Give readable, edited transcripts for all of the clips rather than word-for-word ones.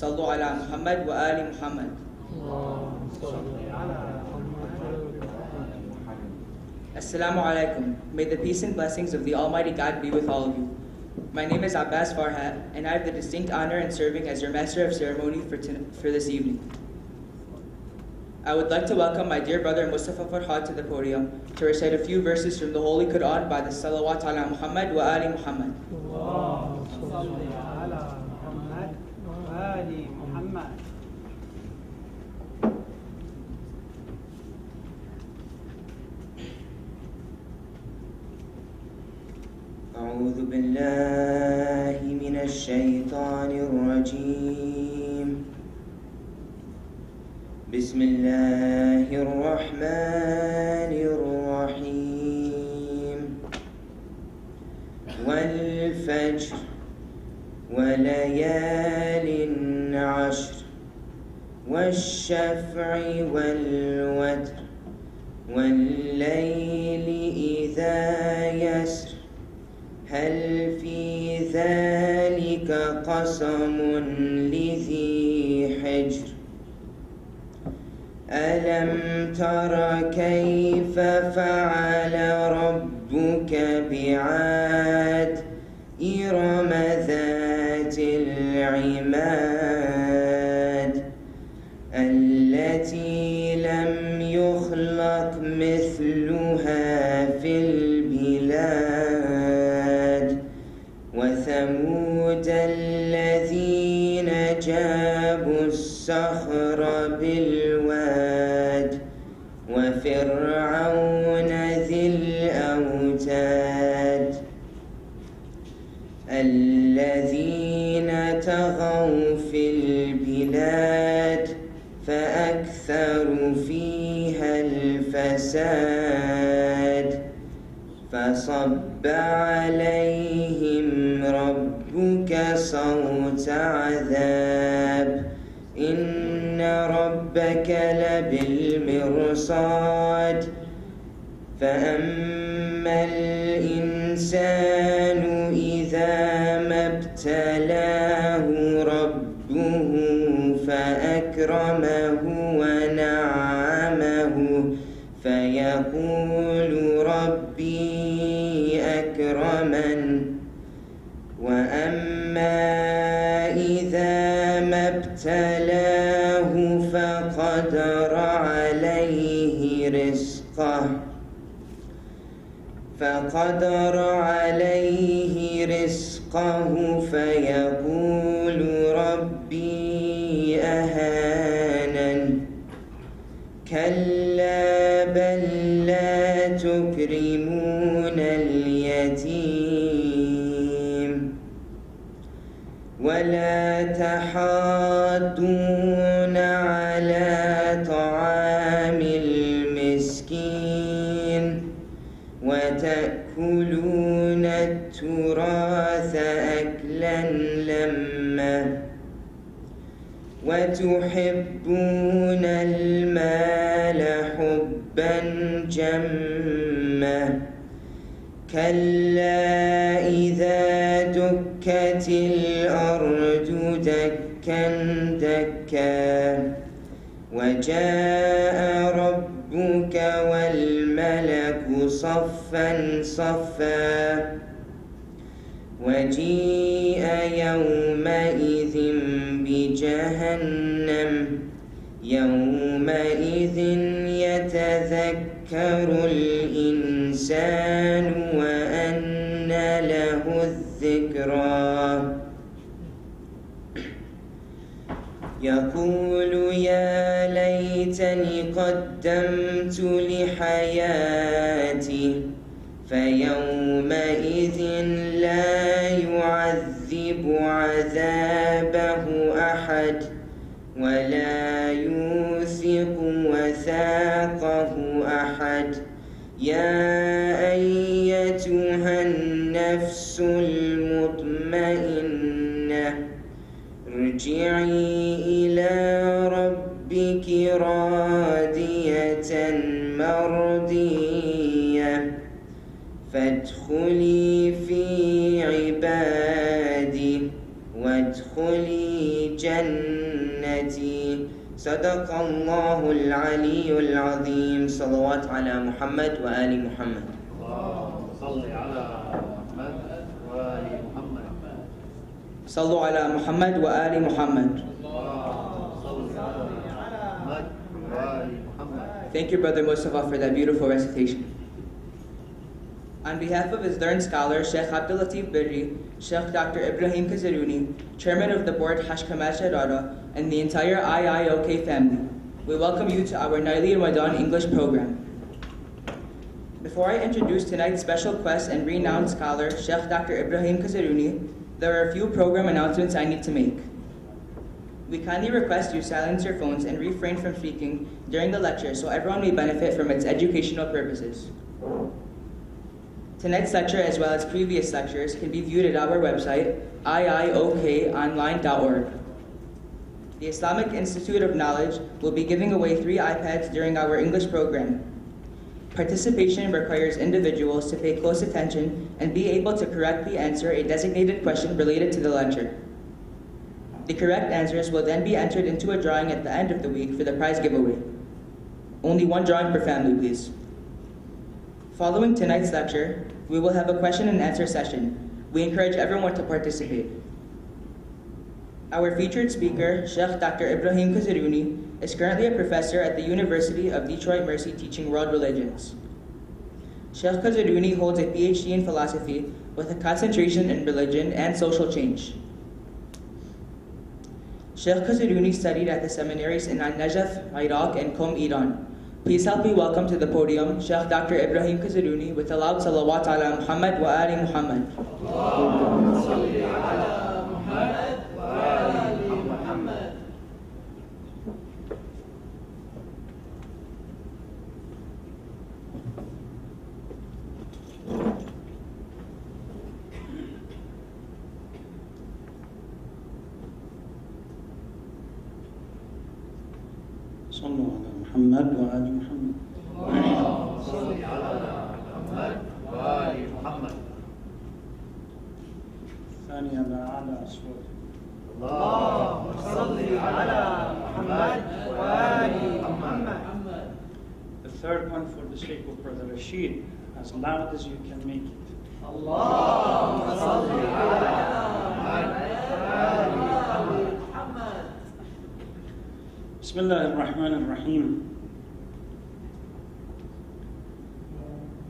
صلوا على محمد وآل Muhammad. Assalamu alaikum. May the peace and blessings of the Almighty God be with all of you. My name is Abbas Farhat, and I have the distinct honor in serving as your Master of Ceremony for this evening. I would like to welcome my dear brother Mustafa Farhat to the podium to recite a few verses from the Holy Quran by the Salawat ala Muhammad wa Ali Muhammad. أعوذ بالله من الشيطان الرجيم. بسم الله الرحمن الرحيم. والفجر وليال عشر والشفع والوتر والليل إذا يسر هل في ذلك قسم لذي حجر ألم تر كيف فعل ربك بعاد إرم ذات العماد التي لم يخلق مثلها في البلاد وثمود الذين جابوا الصخر بالواد وفرعون ذي الأوتاد الذين طغوا في البلاد فأكثروا فيها الفساد فصب عليهم ربك صوت عذاب إن ربك لبالمرصاد فأما الإنسان إذا ما ابتلاه ربه فأكرمه ونعمه فيقول ربي أكرمن وأما إذا ما ابتلاه فقدر عليه رزقه فيقول ربي أهانن كلا بل لا تكرمون اليتيم ولا تحاضون على طعام المسكين وتأكلون التراث أكلا لما وتحبون المال حبا جما كلا إذا دكت الأرض دكا دكا وجاء ربك والملك صفا صفا وجيء يومئذ بجهنم يومئذ يتذكر الإنسان وأنى له الذكرى يقول يا ليتني قدمت لحياتي فيومئذ لا يعذب عذابه أحد ولا يوثق وثاقه أحد يا أيتها النفس المطمئنة ارجعي إلى ربك راضية مرضية فادخلي في عبادي وادخلي جنتي صدق الله العلي العظيم. صلوات على محمد وآل محمد. اللهم صل على محمد وآل محمد. صلوا على محمد وآل محمد. Thank you, Brother Mustafa, for that beautiful recitation. On behalf of his learned scholar, Sheikh Abdul Latif Birri, Sheikh Dr. Ibrahim Kazarouni, Chairman of the Board Hajj Kamal Sharara, and the entire IIOK family, we welcome you to our Nightly Ramadan English program. Before I introduce tonight's special guest and renowned scholar, Sheikh Dr. Ibrahim Kazarouni, there are a few program announcements I need to make. We kindly request you silence your phones and refrain from speaking during the lecture so everyone may benefit from its educational purposes. Tonight's lecture, as well as previous lectures, can be viewed at our website, iiokonline.org. The Islamic Institute of Knowledge will be giving away 3 iPads during our English program. Participation requires individuals to pay close attention and be able to correctly answer a designated question related to the lecture. The correct answers will then be entered into a drawing at the end of the week for the prize giveaway. Only 1 drawing per family, please. Following tonight's lecture, we will have a question and answer session. We encourage everyone to participate. Our featured speaker, Sheikh Dr. Ibrahim Kazarouni, is currently a professor at the University of Detroit Mercy teaching world religions. Sheikh Kazarouni holds a PhD in philosophy with a concentration in religion and social change. Sheikh Kazarouni studied at the seminaries in Najaf, Iraq, and Qom, Iran. Please help me welcome to the podium Sheikh Dr. Ibrahim Kazarouni with a loud salawat ala Muhammad wa ali Muhammad. Allahumma salli ala Muhammad wa ali Muhammad. صلوا على محمد وآل محمد. اللهم صل على محمد وآل محمد. الثاني على أعلى أصوات. اللهم صل على محمد وآل محمد. The third one for the sake of Brother Rashid, as loud as you can make it. اللهم صل على محمد وآل محمد. بسم الله الرحمن الرحيم.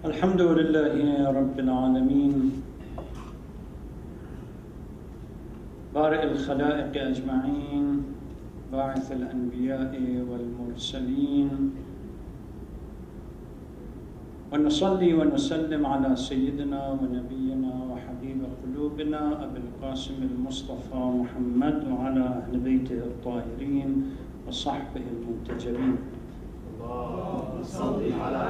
الحمد لله رب العالمين بارئ الخلائق أجمعين باعث الأنبياء والمرسلين ونصلي ونسلم على سيدنا ونبينا وحبيب قلوبنا أبي القاسم المصطفى محمد وعلى أهل بيته الطاهرين وصحبه المنتجبين. اللهم صل على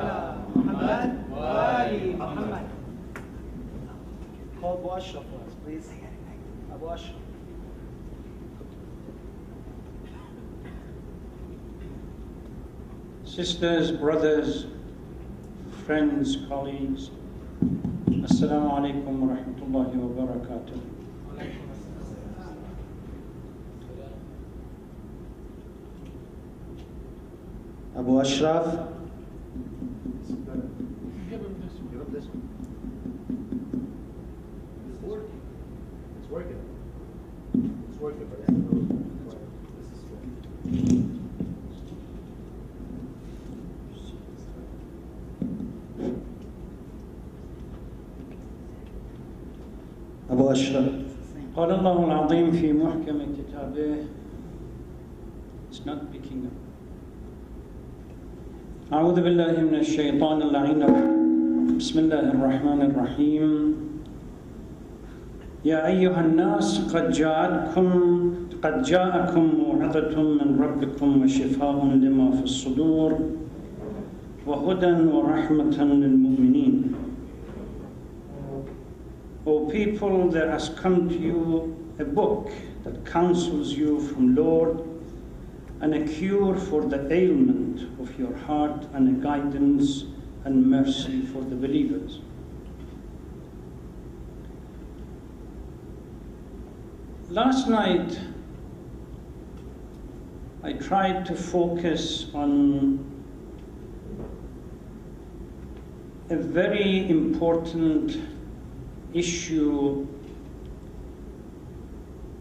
محمد وآل محمد. Call Abu Ashraf for us, please. Abu Ashraf. Sisters, brothers, friends, colleagues, Assalamu alaikum wa rahmatullahi wa barakatuh. Abu Ashraf. Give him this one. It's working. It's working. It's working. But this is Abu Ashraf. قال الله العظيم في محكم كتابه. It's not picking up. أعوذ بالله من الشيطان اللعين. بسم الله الرحمن الرحيم. يا أيها الناس قد جاءكم موعظة من ربكم وشفاء لما في الصدور وهدى ورحمة للمؤمنين. O people, there has come to you a book that counsels you from Lord, and a cure for the ailment of your heart, and a guidance and mercy for the believers. Last night, I tried to focus on a very important issue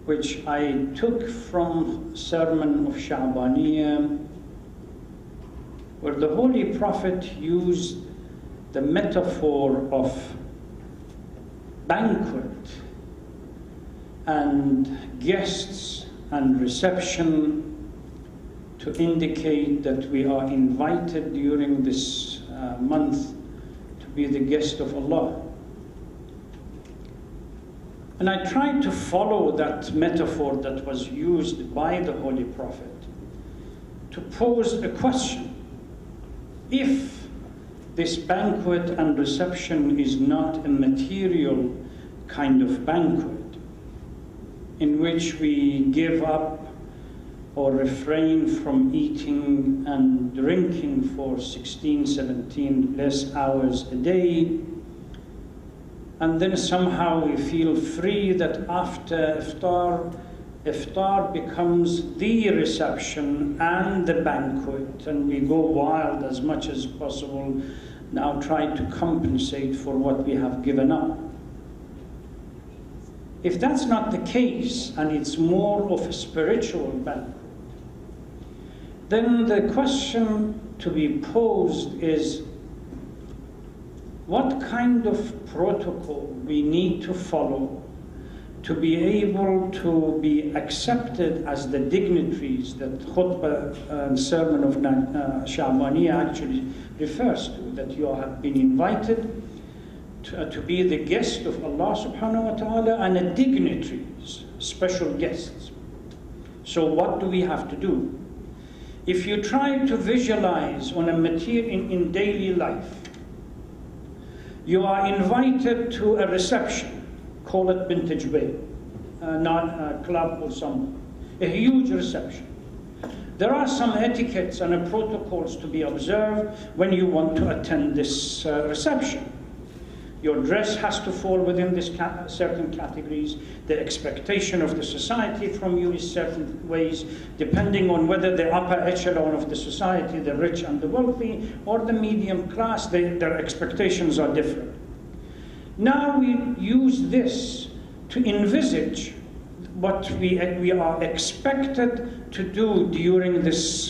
which I took from Sermon of Sha'baniyah, where the Holy Prophet used the metaphor of banquet and guests and reception to indicate that we are invited during this month to be the guest of Allah. And I tried to follow that metaphor that was used by the Holy Prophet to pose a question. If this banquet and reception is not a material kind of banquet, in which we give up or refrain from eating and drinking for 16, 17 less hours a day, and then somehow we feel free that after iftar becomes the reception and the banquet, and we go wild as much as possible, now try to compensate for what we have given up. If that's not the case, and it's more of a spiritual banquet, then the question to be posed is, what kind of protocol we need to follow to be able to be accepted as the dignitaries that khutbah and sermon of Sha'baniyah actually refers to, that you have been invited to be the guest of Allah subhanahu wa ta'ala and a dignitaries, special guests. So what do we have to do? If you try to visualize on a material in daily life, you are invited to a reception, call it Vintage Bay, not a club or something, a huge reception. There are some etiquettes and protocols to be observed when you want to attend this reception. Your dress has to fall within this certain categories. The expectation of the society from you is certain ways, depending on whether the upper echelon of the society, the rich and the wealthy, or the medium class, their expectations are different. Now we use this to envisage what we are expected to do during this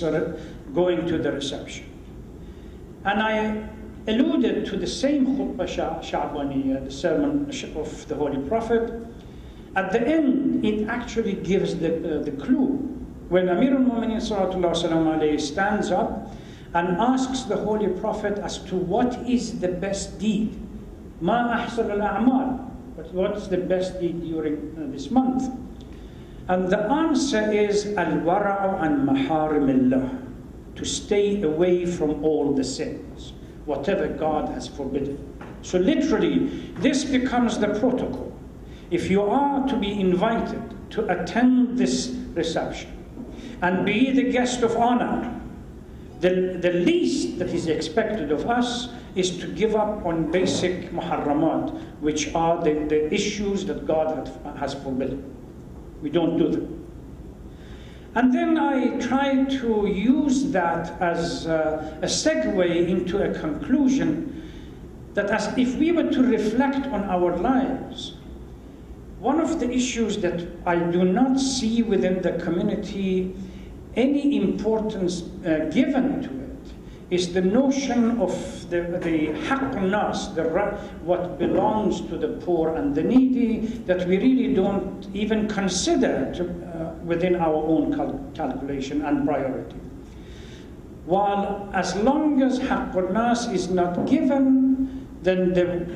going to the reception. And I alluded to the same khutbah Sha'baniyah, the sermon of the Holy Prophet. At the end, it actually gives the clue. When Amir al-Mu'mineen sallallahu alaihi wasallam stands up and asks the Holy Prophet as to what is the best deed, ma ahsan al-a'mal, but what's the best deed during this month? And the answer is al-wara'u an maharimillah, to stay away from all the sins, whatever God has forbidden. So literally, this becomes the protocol. If you are to be invited to attend this reception and be the guest of honor, the least that is expected of us is to give up on basic muharramat, which are the issues that God has forbidden. We don't do them. And then I try to use that as a segue into a conclusion that as if we were to reflect on our lives, one of the issues that I do not see within the community any importance given to it is the notion of the haqq nas, what belongs to the poor and the needy, that we really don't even consider within our own calculation and priority. While as long as haqq nas is not given, then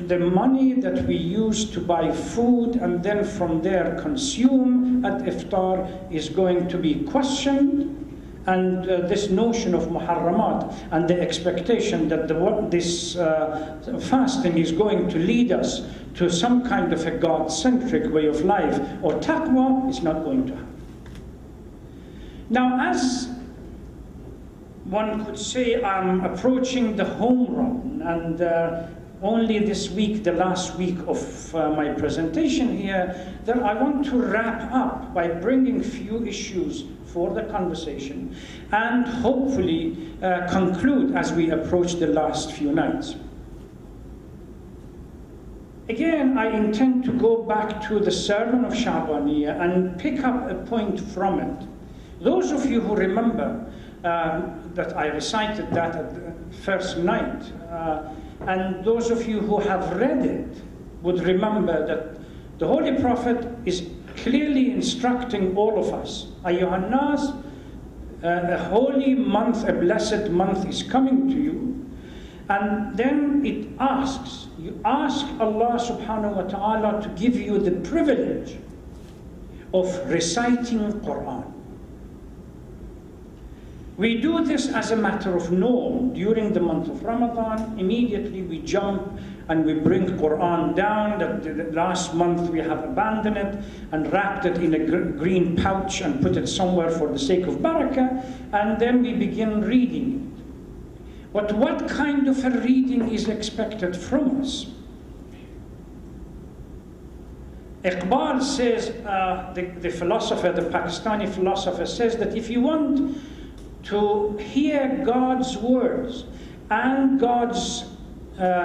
the money that we use to buy food and then from there consume at iftar is going to be questioned, and this notion of muharramat and the expectation that this fasting is going to lead us to some kind of a God-centric way of life or taqwa is not going to happen. Now, as one could say, I'm approaching the home run, and only this week, the last week of my presentation here, that I want to wrap up by bringing few issues for the conversation and hopefully conclude as we approach the last few nights. Again, I intend to go back to the sermon of Sha'baniyah and pick up a point from it. Those of you who remember that I recited that at the first night, and those of you who have read it would remember that the Holy Prophet is clearly instructing all of us. Ayyuhan nas, a holy month, a blessed month is coming to you. And then it asks, you ask Allah subhanahu wa ta'ala to give you the privilege of reciting Quran. We do this as a matter of norm. During the month of Ramadan, immediately we jump and we bring Quran down. The last month we have abandoned it and wrapped it in a green pouch and put it somewhere for the sake of barakah, and then we begin reading it. But what kind of a reading is expected from us? Iqbal says, the philosopher, the Pakistani philosopher says that if you want to hear God's words and God's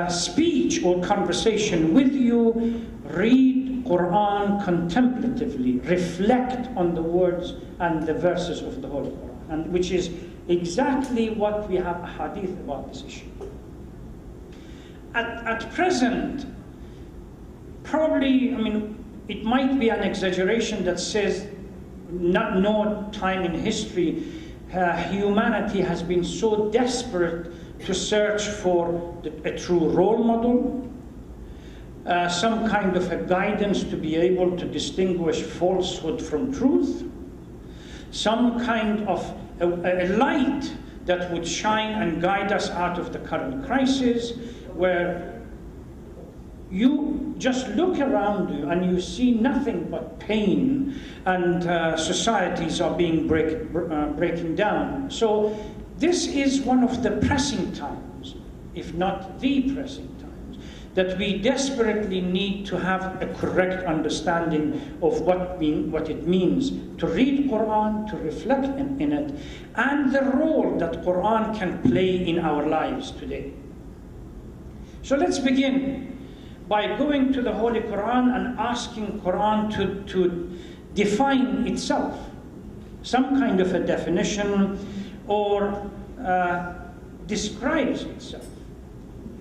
speech or conversation with you, read Quran contemplatively, reflect on the words and the verses of the Holy Quran, and which is exactly what we have a hadith about this issue. At present, probably, it might be an exaggeration that says no time in history humanity has been so desperate to search for a true role model, some kind of a guidance to be able to distinguish falsehood from truth, some kind of a light that would shine and guide us out of the current crisis, where you just look around you and you see nothing but pain, and societies are being breaking down. So this is one of the pressing times, if not the pressing times, that we desperately need to have a correct understanding of what it means to read Quran, to reflect in it, and the role that Quran can play in our lives today. So let's begin by going to the Holy Quran and asking Quran to define itself, some kind of a definition, or describes itself.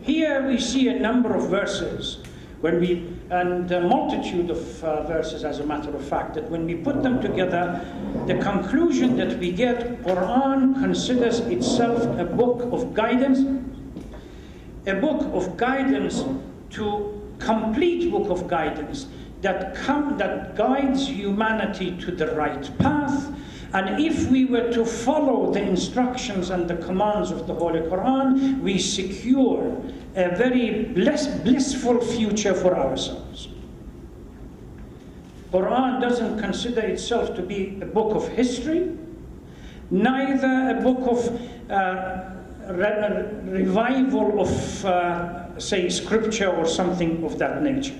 Here we see a number of verses, and a multitude of verses, as a matter of fact, that when we put them together, the conclusion that we get, Quran considers itself a book of guidance, complete book of guidance that guides humanity to the right path. And if we were to follow the instructions and the commands of the Holy Quran, we secure a very blissful future for ourselves. Quran doesn't consider itself to be a book of history, neither a book of revival of, say, scripture or something of that nature.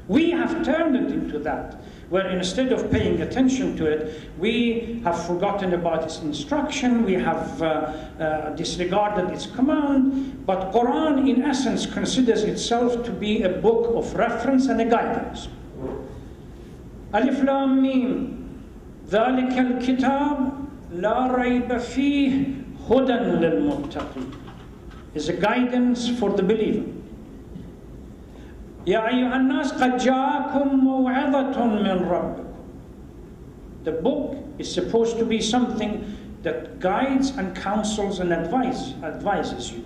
We have turned it into that, where instead of paying attention to it, we have forgotten about its instruction, we have disregarded its command. But Quran, in essence, considers itself to be a book of reference and a guidance. Alif Lam Mim, ذَلِكَ الْكِتَابُ لَا رَيْبَ فِيهِ هُدًى لِلْمُتَّقِينَ, is a guidance for the believer. يَا أَيُّهَا النَّاسِ قَدْ جَاءَكُمْ مَوْعِظَةٌ مِّن رَبِّكُمْ. The book is supposed to be something that guides and counsels and advises you.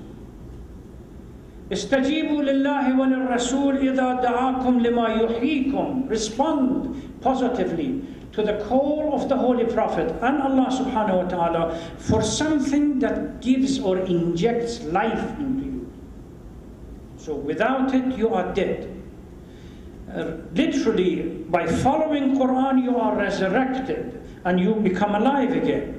استجيبوا لله وللرسول إذا دعاكم لما يحييكم. Respond positively to the call of the Holy Prophet and Allah subhanahu wa ta'ala for something that gives or injects life into you. So without it, you are dead. Literally, by following Quran, you are resurrected and you become alive again.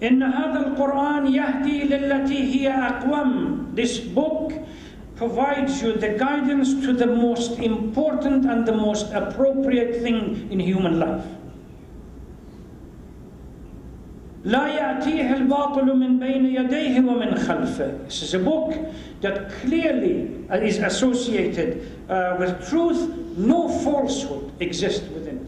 إن هذا القرآن يهدي للتي هي أقوم. This book provides you the guidance to the most important and the most appropriate thing in human life. لا يأتيه الباطل من بين يديه ومن خلفه. This is a book that clearly is associated with truth. No falsehood exists within it.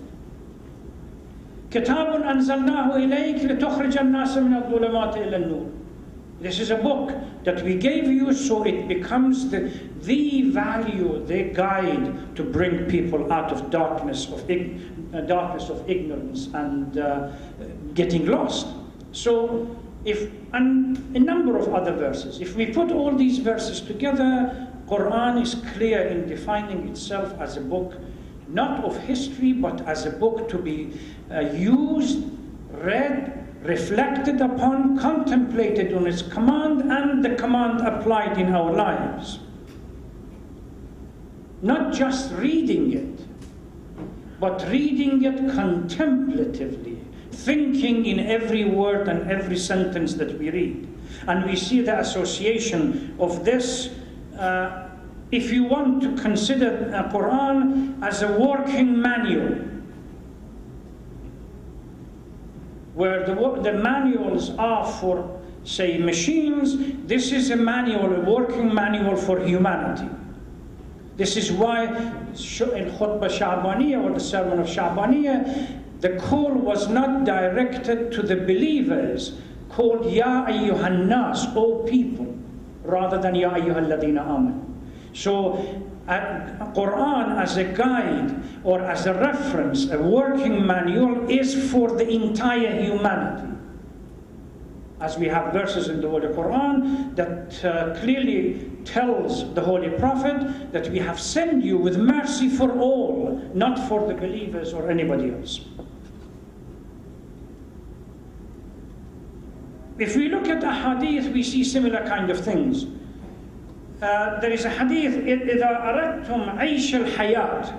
كتاب أنزلناه إليك لتخرج الناس من الظلمات إلى النور. This is a book that we gave you so it becomes the value, the guide to bring people out of darkness of ignorance and getting lost. So, and a number of other verses. If we put all these verses together, Quran is clear in defining itself as a book, not of history, but as a book to be used, read, reflected upon, contemplated on its command, and the command applied in our lives. Not just reading it, but reading it contemplatively, thinking in every word and every sentence that we read. And we see the association of this, if you want to consider Quran as a working manual, where the manuals are for, say, machines, this is a manual, a working manual for humanity. This is why in Khutbah Sha'baniyah, or the Sermon of Sha'baniyah, the call was not directed to the believers, called Ya Ayyuhan Nas, O people, rather than Ya Ayyuhal Ladina Aman. So, Quran as a guide or as a reference, a working manual, is for the entire humanity. As we have verses in the Holy Quran that clearly tells the Holy Prophet that we have sent you with mercy for all, not for the believers or anybody else. If we look at the hadith, we see similar kind of things. There is a hadith, إِذَا أَرَدْتُمْ عَيْشَ الْحَيَاةِ,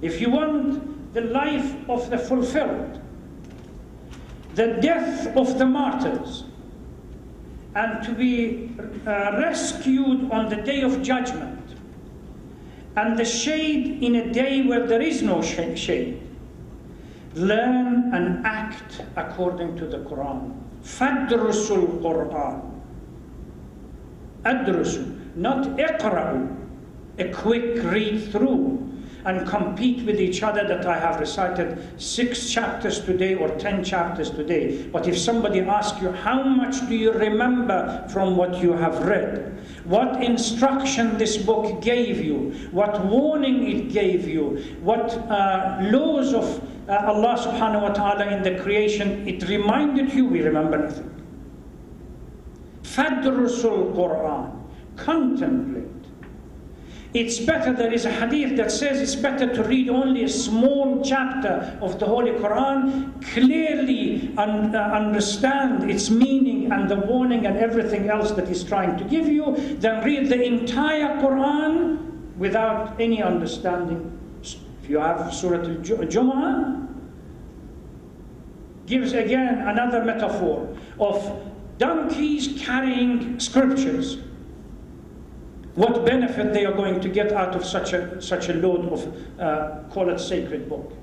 if you want the life of the fulfilled, the death of the martyrs, and to be rescued on the day of judgment, and the shade in a day where there is no shade, learn and act according to the Quran. فَادْرُسُوا الْقُرْآنِ. أَدْرُسُوا, not اقرأوا, a quick read through and compete with each other that I have recited 6 chapters today or 10 chapters today. But if somebody asks you, how much do you remember from what you have read? What instruction this book gave you? What warning it gave you? What laws of Allah subhanahu wa ta'ala in the creation it reminded you? We remember nothing. Fadrusul Quran. Contemplate. It's better, there is a hadith that says it's better to read only a small chapter of the Holy Quran, clearly understand its meaning and the warning and everything else that it's trying to give you, than read the entire Quran without any understanding. If you have Surah Al-Jumu'ah, gives again another metaphor of donkeys carrying scriptures. What benefit they are going to get out of such a load of, call it, sacred book.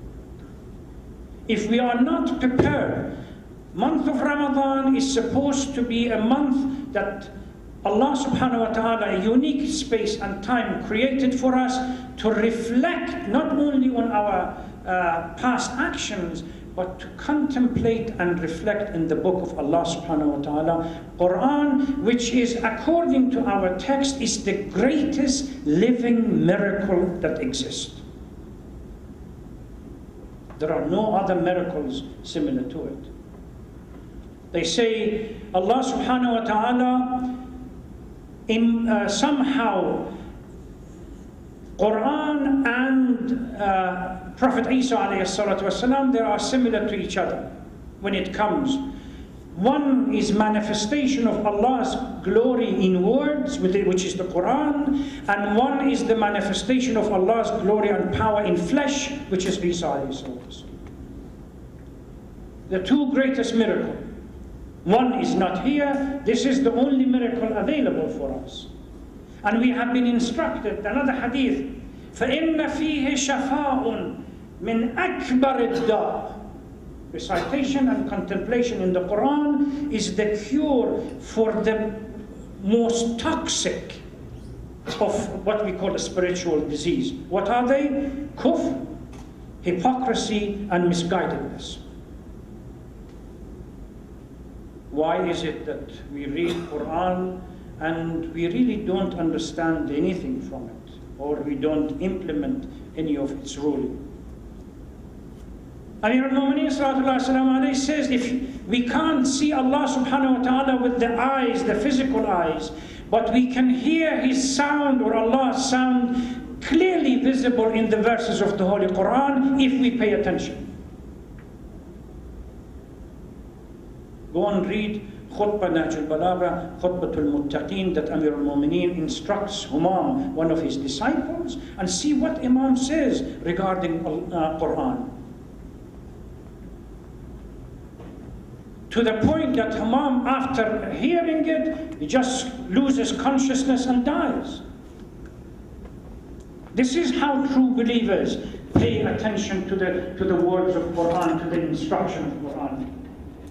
If we are not prepared, month of Ramadan is supposed to be a month that Allah subhanahu wa ta'ala, a unique space and time created for us to reflect not only on our past actions, but to contemplate and reflect in the book of Allah subhanahu wa ta'ala. Quran, which is, according to our text, is the greatest living miracle that exists. There are no other miracles similar to it. They say Allah subhanahu wa ta'ala somehow Quran and Prophet Isa alayhi salatu wasalam, they are similar to each other when it comes. One is manifestation of Allah's glory in words, which is the Quran, and one is the manifestation of Allah's glory and power in flesh, which is Isa alayhi salatu wasalam. The two greatest miracles. One is not here. This is the only miracle available for us. And we have been instructed, another hadith, فَإِنَّ فِيهِ شَفَاءٌ مِنْ أَكْبَرِ الدَّاءِ. Recitation and contemplation in the Quran is the cure for the most toxic of what we call a spiritual disease. What are they? Kufr, hypocrisy, and misguidedness. Why is it that we read Quran and we really don't understand anything from it, or we don't implement any of its ruling? Amir al-Mu'mineen sallallahu alayhi wa says, if we can't see Allah subhanahu wa ta'ala with the eyes, the physical eyes, but we can hear His sound, or Allah's sound, clearly visible in the verses of the Holy Quran, if we pay attention. Go and read Khutbah Nahj al-Balagha, Khutbah al-Muttaqeen, that Amir al-Mu'mineen instructs Humam, one of his disciples, and see what Imam says regarding Quran. To the point that Humam, after hearing it, he just loses consciousness and dies. This is how true believers pay attention to the words of Quran, to the instruction of Quran.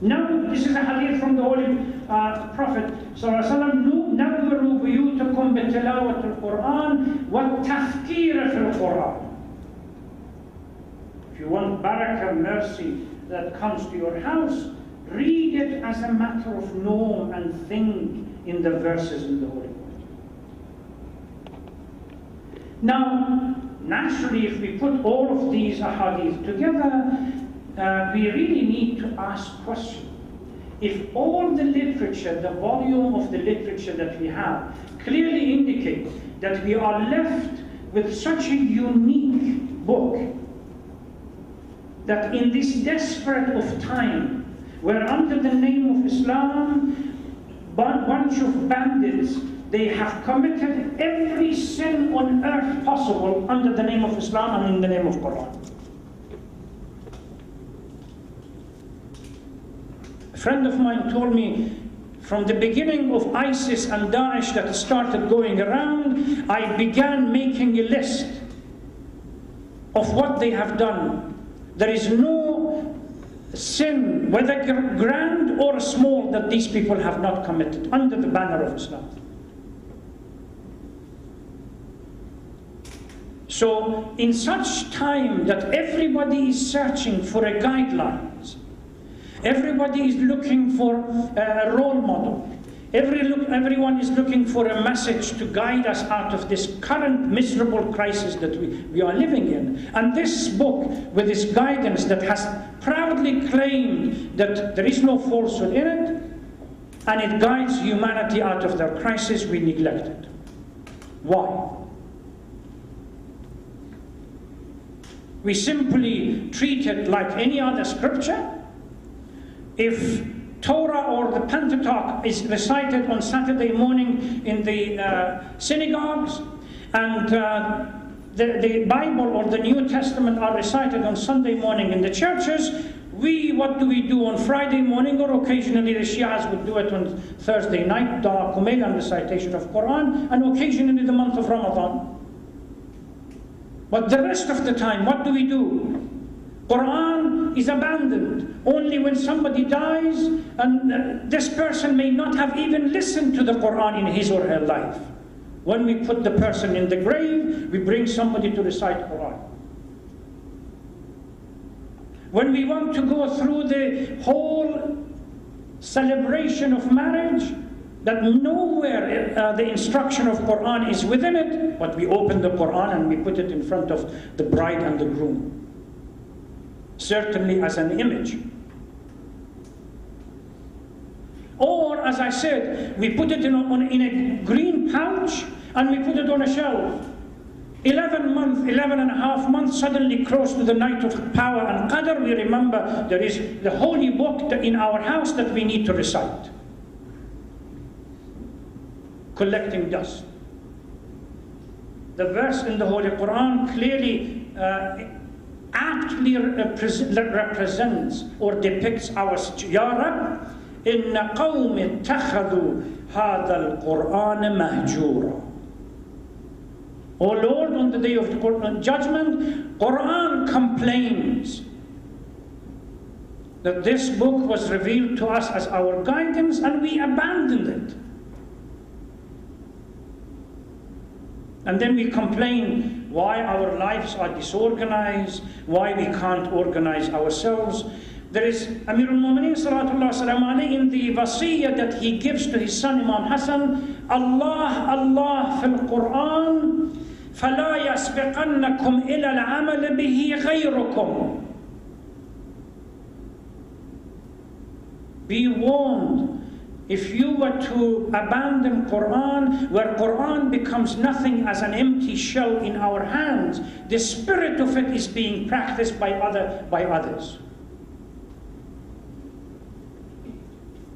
Now, this is a hadith from the Holy Prophet sallallahu نَوِّرُوا بُيُوتَكُمْ بِتِلَاوَةِ الْقُرْآنِ وَالتَّفْكِيرَ فِي الْقُرْآنِ. If you want barakah, mercy that comes to your house, read it as a matter of norm and think in the verses in the Holy Quran. Now, naturally, if we put all of these ahadith together, we really need to ask questions. If all the literature, the volume of the literature that we have, clearly indicates that we are left with such a unique book, that in this desperate of time, where under the name of Islam, a bunch of bandits, they have committed every sin on earth possible under the name of Islam and in the name of Quran. A friend of mine told me, from the beginning of ISIS and Daesh that started going around, I began making a list of what they have done. There is no sin, whether grand or small, that these people have not committed under the banner of Islam. So in such time that everybody is searching for a guidelines, everybody is looking for a role model, everyone is looking for a message to guide us out of this current miserable crisis that we are living in. And this book, with this guidance that has proudly claimed that there is no falsehood in it, and it guides humanity out of their crisis, we neglect it. Why? We simply treat it like any other scripture. If Torah or the Pentateuch is recited on Saturday morning in the synagogues, and the Bible or the New Testament are recited on Sunday morning in the churches, what do we do on Friday morning, or occasionally the Shias would do it on Thursday night, Dua Kumail and recitation of Quran, and occasionally the month of Ramadan. But the rest of the time, what do we do? Quran is abandoned. Only when somebody dies, and this person may not have even listened to the Quran in his or her life. When we put the person in the grave, we bring somebody to recite Quran. When we want to go through the whole celebration of marriage, that nowhere the instruction of Quran is within it, but we open the Quran and we put it in front of the bride and the groom. Certainly as an image. Or, as I said, we put it in a green pouch and we put it on a shelf. 11 and a half months, suddenly close to the night of power and qadr, we remember there is the holy book in our house that we need to recite. Collecting dust. The verse in the Holy Quran clearly aptly represents or depicts our situation. Ya Rab, inna qawmi ittakhadhu hadha al-Qur'an mahjura. O Lord, on the day of the judgment, Quran complains that this book was revealed to us as our guidance and we abandoned it. And then we complain why our lives are disorganized, why we can't organize ourselves. There is Amir al-Mu'mineen Salatullah Salam alayhi in the wasiyah that he gives to his son Imam Hassan, Allah fil Quran, فَلَا يَسْبِقَنَّكُمْ إِلَى الْعَمَلِ بِهِ غَيْرُكُمْ. Be warned, if you were to abandon Quran, where Quran becomes nothing as an empty shell in our hands, the spirit of it is being practiced by others.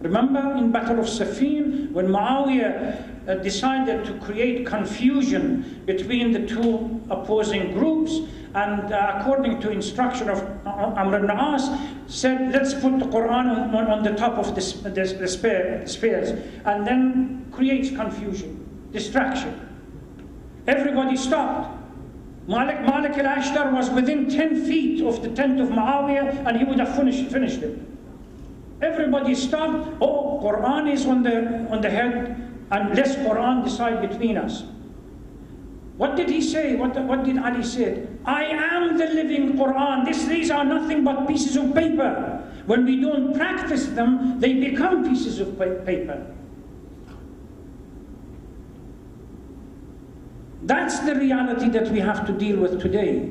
Remember in Battle of Siffin, when Muawiyah decided to create confusion between the two opposing groups, and according to instruction of Amr ibn As, said, let's put the Quran on the top of the spears, and then creates confusion, distraction. Everybody stopped. Malik al-Ashtar was within 10 feet of the tent of Muawiyah, and he would have finished it. Everybody stopped. Oh, Quran is on the head, and let's Quran decide between us. What did he say? What did Ali say? I am the living Quran. These are nothing but pieces of paper. When we don't practice them, they become pieces of paper. That's the reality that we have to deal with today.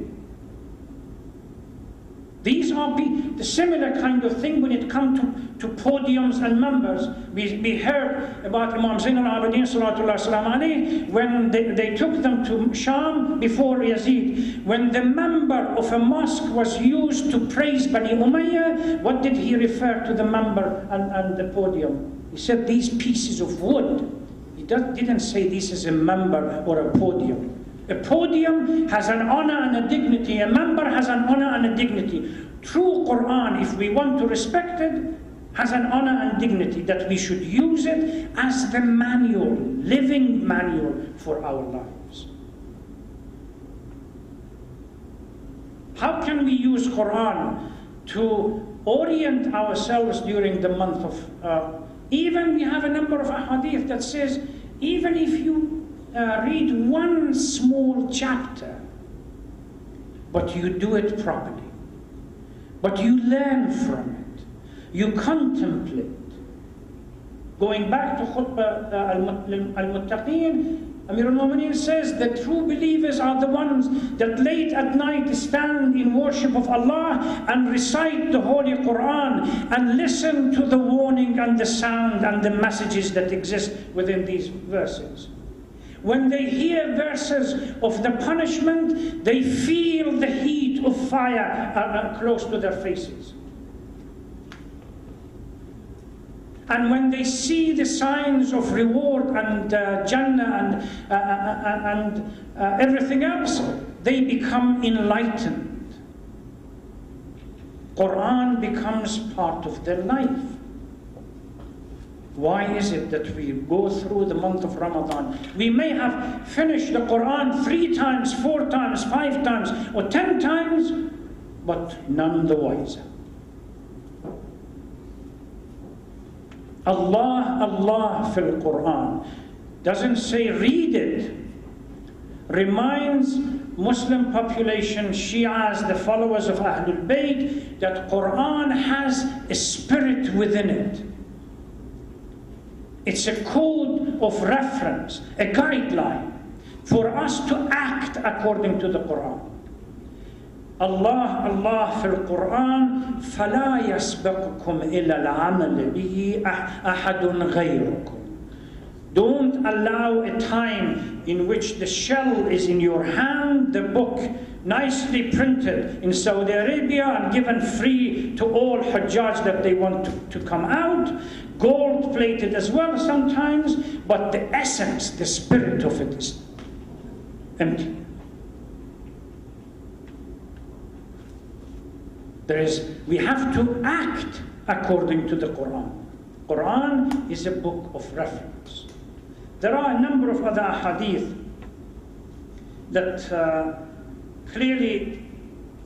These are the similar kind of thing when it comes to podiums and members. We heard about Imam Zain al-Abidin Salatullah Salam alayhi when they took them to Sham before Yazid. When the member of a mosque was used to praise Bani Umayyah, what did he refer to the member and the podium? He said these pieces of wood. He didn't say this is a member or a podium. A podium has an honor and a dignity. A member has an honor and a dignity. True Quran, if we want to respect it, has an honor and dignity, that we should use it as the manual, living manual for our lives. How can we use Quran to orient ourselves during the month of... even we have a number of ahadith that says, even if you read one small chapter, but you do it properly, but you learn from it, you contemplate. Going back to Khutbah al-Muttaqeen, Amir al-Mu'mineen says the true believers are the ones that late at night stand in worship of Allah and recite the Holy Quran and listen to the warning and the sound and the messages that exist within these verses. When they hear verses of the punishment, they feel the heat of fire close to their faces. And when they see the signs of reward and Jannah and everything else, they become enlightened. Quran becomes part of their life. Why is it that we go through the month of Ramadan? We may have finished the Quran 3 times, 4 times, 5 times, or 10 times, but none the wiser. Allah fil Quran doesn't say read it. Reminds Muslim population, Shias, the followers of Ahlul Bayt, that Quran has a spirit within it. It's a code of reference, a guideline for us to act according to the Quran. Allah fil Quran, فَلَا يَسْبَقُكُمْ إِلَى الْعَمَلِ بِهِ أَحَدٌ غَيْرُكُمْ. Don't allow a time in which the shell is in your hand, the book nicely printed in Saudi Arabia and given free to all Hajjaj that they want to come out, gold plated as well sometimes, but the essence, the spirit of it is empty. We have to act according to the Quran. Quran is a book of reference. There are a number of other hadith that clearly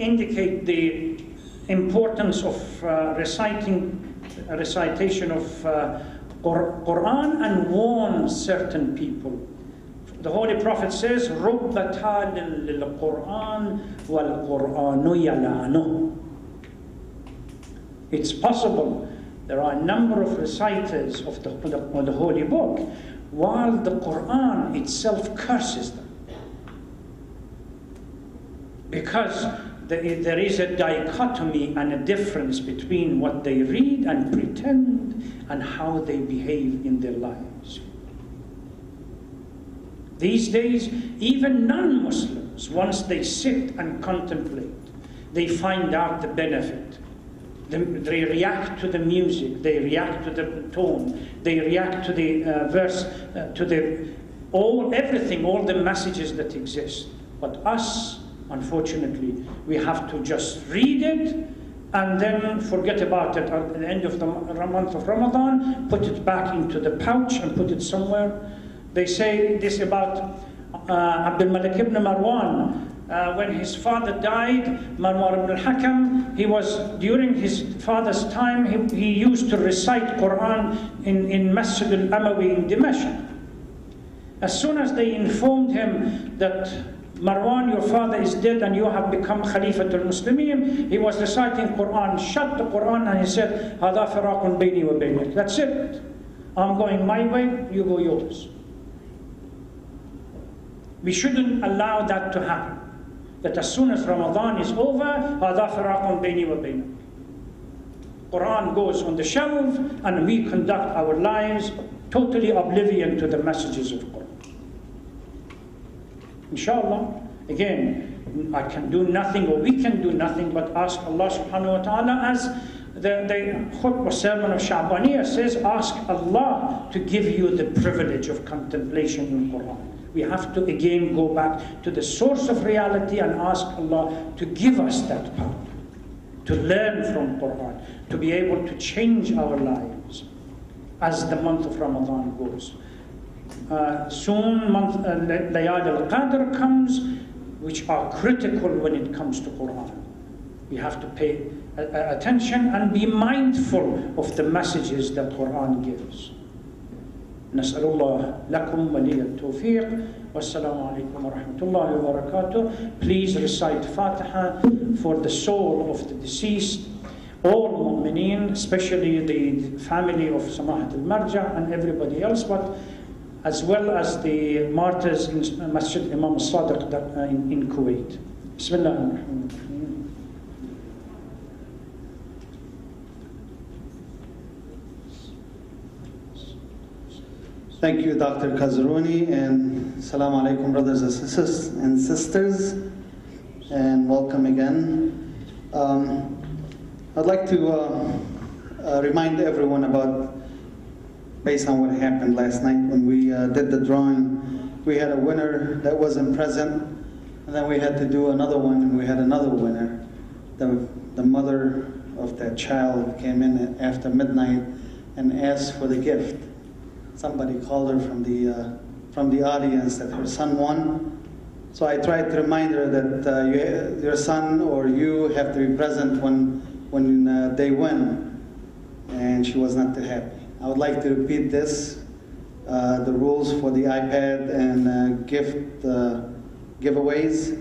indicate the importance of recitation of Quran and warns certain people. The Holy Prophet says, رُبَّ تَالٍ لِلْقُرْآنِ وَالْقُرْآنُ يَلَعْنُهُ. It's possible there are a number of reciters of the Holy Book, while the Quran itself curses them. Because there is a dichotomy and a difference between what they read and pretend and how they behave in their lives. These days, even non-Muslims, once they sit and contemplate, they find out the benefit. They react to the music, they react to the tone, they react to the verse, to everything, all the messages that exist. But us, unfortunately, we have to just read it and then forget about it at the end of the month of Ramadan, put it back into the pouch and put it somewhere. They say this about Abdul Malik ibn Marwan. When his father died, Marwan ibn al-Hakam, during his father's time, he used to recite Quran in Masjid al-Amawi in Dimashq. As soon as they informed him that Marwan, your father is dead and you have become Khalifatul Muslimin, he was reciting Quran, shut the Quran and he said, هَذَا فِرَاقٌ بَيْنِي وَبَيْنِكَ. That's it. I'm going my way, you go yours. We shouldn't allow that to happen. That as soon as Ramadan is over, هَذَا فِرَاقٌ بَيْنِي وَبَيْنِكَ. Quran goes on the shelf and we conduct our lives totally oblivion to the messages of Quran. Inshallah, again, I can do nothing or we can do nothing but ask Allah subhanahu wa ta'ala, as the khutbah sermon of Sha'baniyah says, ask Allah to give you the privilege of contemplation in Quran. We have to again go back to the source of reality and ask Allah to give us that power, to learn from Quran, to be able to change our lives as the month of Ramadan goes. Soon Layal al-Qadr comes, which are critical when it comes to Quran. We have to pay attention and be mindful of the messages that Quran gives. نسأل الله لكم ولي التوفيق والسلام عليكم ورحمة الله وبركاته. Please recite Fatiha for the soul of the deceased, all mu'mineen, especially the family of Samahat al-Marja and everybody else, but as well as the martyrs in Masjid Imam al-Sadiq in Kuwait. Bismillah ar-Rahman ar-Rahim. Thank you, Dr. Kazarouni, and Assalamu alaikum, brothers and sisters, and welcome again. I'd like to remind everyone about, based on what happened last night when we did the drawing. We had a winner that wasn't present, and then we had to do another one, and we had another winner. The mother of that child came in after midnight and asked for the gift. Somebody called her from the audience that her son won. So I tried to remind her that your son or you have to be present when they win, and she was not too happy. I would like to repeat this, the rules for the iPad and gift giveaways.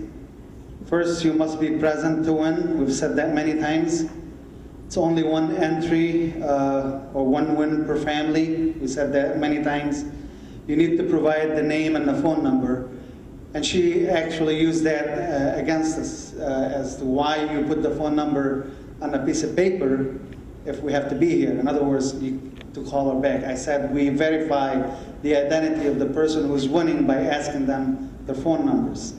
First, you must be present to win. We've said that many times. It's only one entry or one win per family. We said that many times. You need to provide the name and the phone number. And she actually used that against us as to why you put the phone number on a piece of paper if we have to be here. In other words, to call her back. I said we verify the identity of the person who's winning by asking them their phone numbers.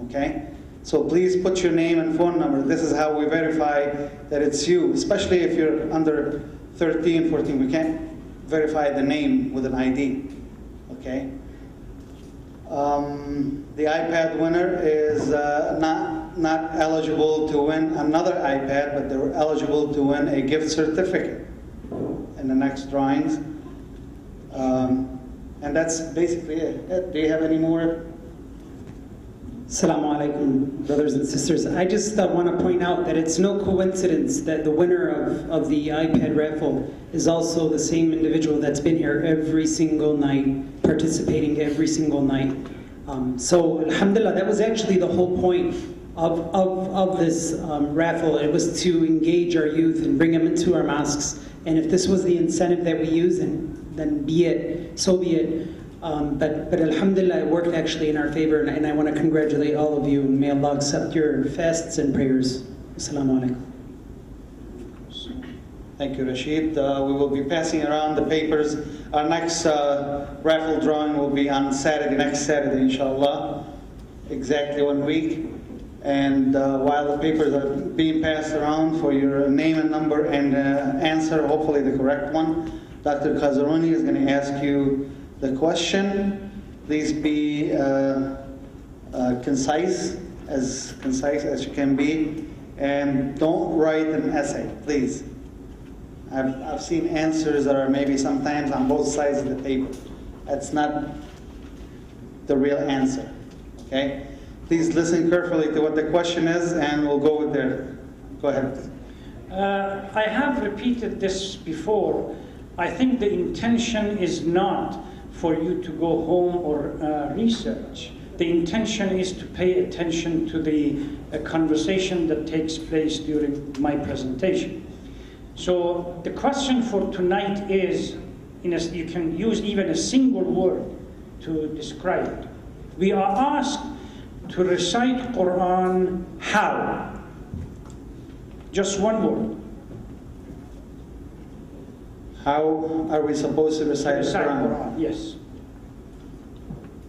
Okay? So please put your name and phone number. This is how we verify that it's you, especially if you're under 13, 14. We can't verify the name with an ID. Okay? The iPad winner is not eligible to win another iPad, but they're eligible to win a gift certificate in the next drawings. And that's basically it. Do you have any more? Assalamu alaikum, brothers and sisters. I just want to point out that it's no coincidence that the winner of the iPad raffle is also the same individual that's been here every single night, participating every single night. So alhamdulillah, that was actually the whole point of this raffle. It was to engage our youth and bring them into our mosques. And if this was the incentive that we use, then be it, so be it. But alhamdulillah, it worked actually in our favor, and I want to congratulate all of you, and may Allah accept your fasts and prayers. Assalamu alaikum. Thank you, Rashid. We will be passing around the papers. Our next raffle drawing will be on Saturday, next Saturday, inshallah. Exactly 1 week. And while the papers are being passed around for your name and number and answer, hopefully the correct one, Dr. Kazarouni is going to ask you the question. Please be concise as you can be, and don't write an essay, please. I've seen answers that are maybe sometimes on both sides of the paper. That's not the real answer, okay? Please listen carefully to what the question is, and we'll go with there. Go ahead. I have repeated this before. I think the intention is not for you to go home or research. The intention is to pay attention to the conversation that takes place during my presentation. So the question for tonight is, you can use even a single word to describe it. We are asked to recite Quran how? Just one word. How are we supposed to recite the Quran? Quran? Yes.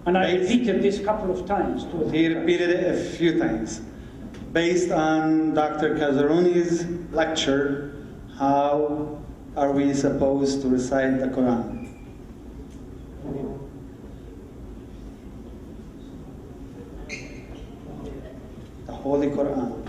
And I repeated this a couple of times. He repeated it a few times. Based on Dr. Kazarouni's lecture, how are we supposed to recite the Quran? The Holy Quran.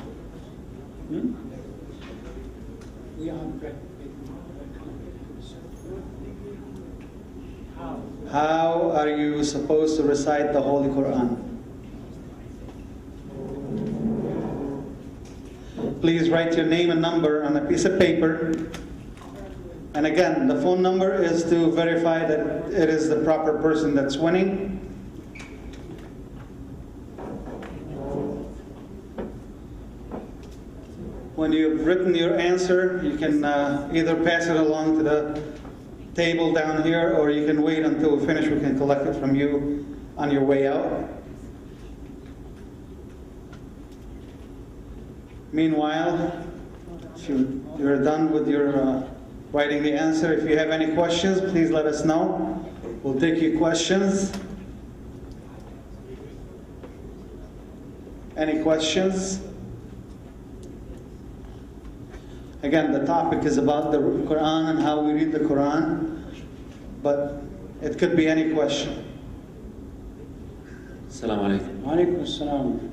How are you supposed to recite the Holy Quran? Please write your name and number on a piece of paper. And again, the phone number is to verify that it is the proper person that's winning. When you've written your answer, you can either pass it along to the table down here, or you can wait until we finish. We can collect it from you on your way out. Meanwhile, if you're done with your writing the answer, if you have any questions, please let us know. We'll take your questions. Any questions? Again, the topic is about the Quran and how we read the Quran, but it could be any question. Assalamu alaikum. Alaikum assalam.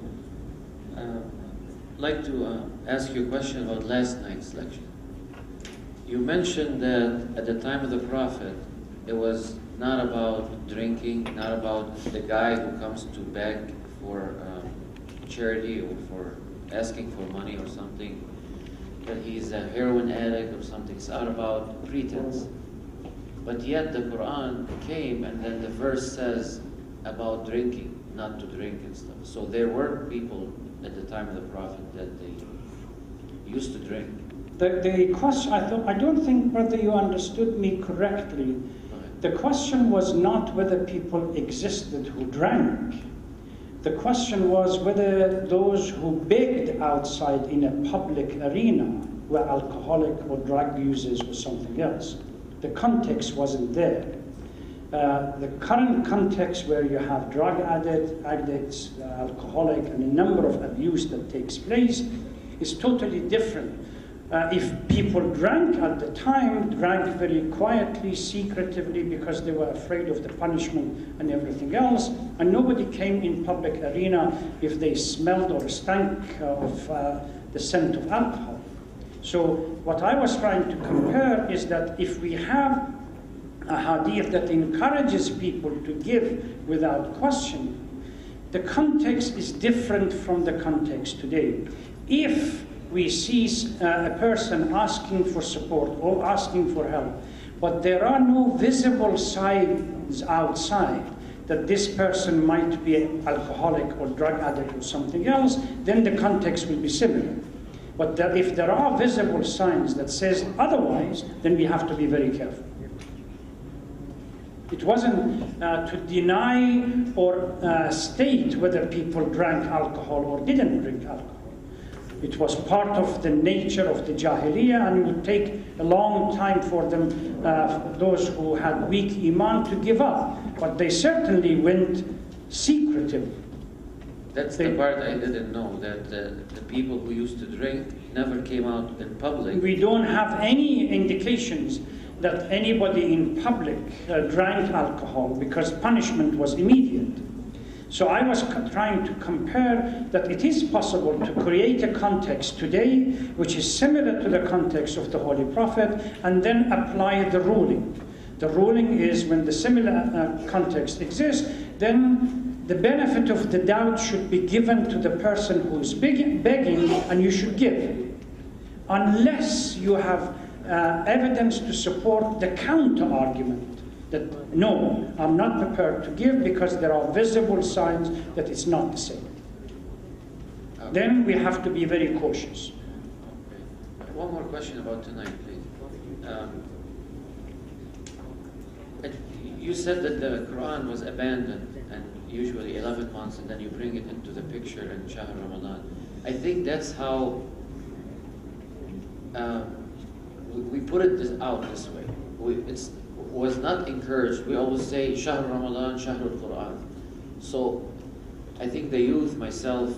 I'd like to ask you a question about last night's lecture. You mentioned that at the time of the Prophet, it was not about drinking, not about the guy who comes to beg for charity or for asking for money or something, that he's a heroin addict or something. It's not about pretense. But yet the Quran came and then the verse says about drinking, not to drink and stuff. So there were people at the time of the Prophet that they used to drink. The question, I don't think, brother, you understood me correctly. The question was not whether people existed who drank. The question was whether those who begged outside in a public arena were alcoholic or drug users or something else. The context wasn't there. The current context where you have drug addicts, alcoholic, and a number of abuse that takes place is totally different. If people drank at the time, drank very quietly, secretively, because they were afraid of the punishment and everything else, and nobody came in public arena if they smelled or stank of the scent of alcohol. So what I was trying to compare is that if we have a hadith that encourages people to give without questioning, the context is different from the context today. If we see a person asking for support or asking for help, but there are no visible signs outside that this person might be an alcoholic or drug addict or something else, then the context will be similar. But if there are visible signs that says otherwise, then we have to be very careful. It wasn't to deny or state whether people drank alcohol or didn't drink alcohol. It was part of the nature of the Jahiliyyah, and it would take a long time for them, those who had weak iman, to give up. But they certainly went secretive. That's the part I didn't know, that the people who used to drink never came out in public. We don't have any indications that anybody in public drank alcohol, because punishment was immediate. So I was trying to compare that it is possible to create a context today which is similar to the context of the Holy Prophet, and then apply the ruling. The ruling is, when the similar context exists, then the benefit of the doubt should be given to the person who is begging, and you should give. Unless you have evidence to support the counter-argument. That, no, I'm not prepared to give because there are visible signs that it's not the same. Okay. Then we have to be very cautious. Okay. One more question about tonight, please. You said that the Quran was abandoned, and usually 11 months, and then you bring it into the picture in Shahr Ramadan. I think that's how we put it out this way. It was not encouraged. We always say Shahr Ramadan, Shahr al-Quran. So I think the youth, myself,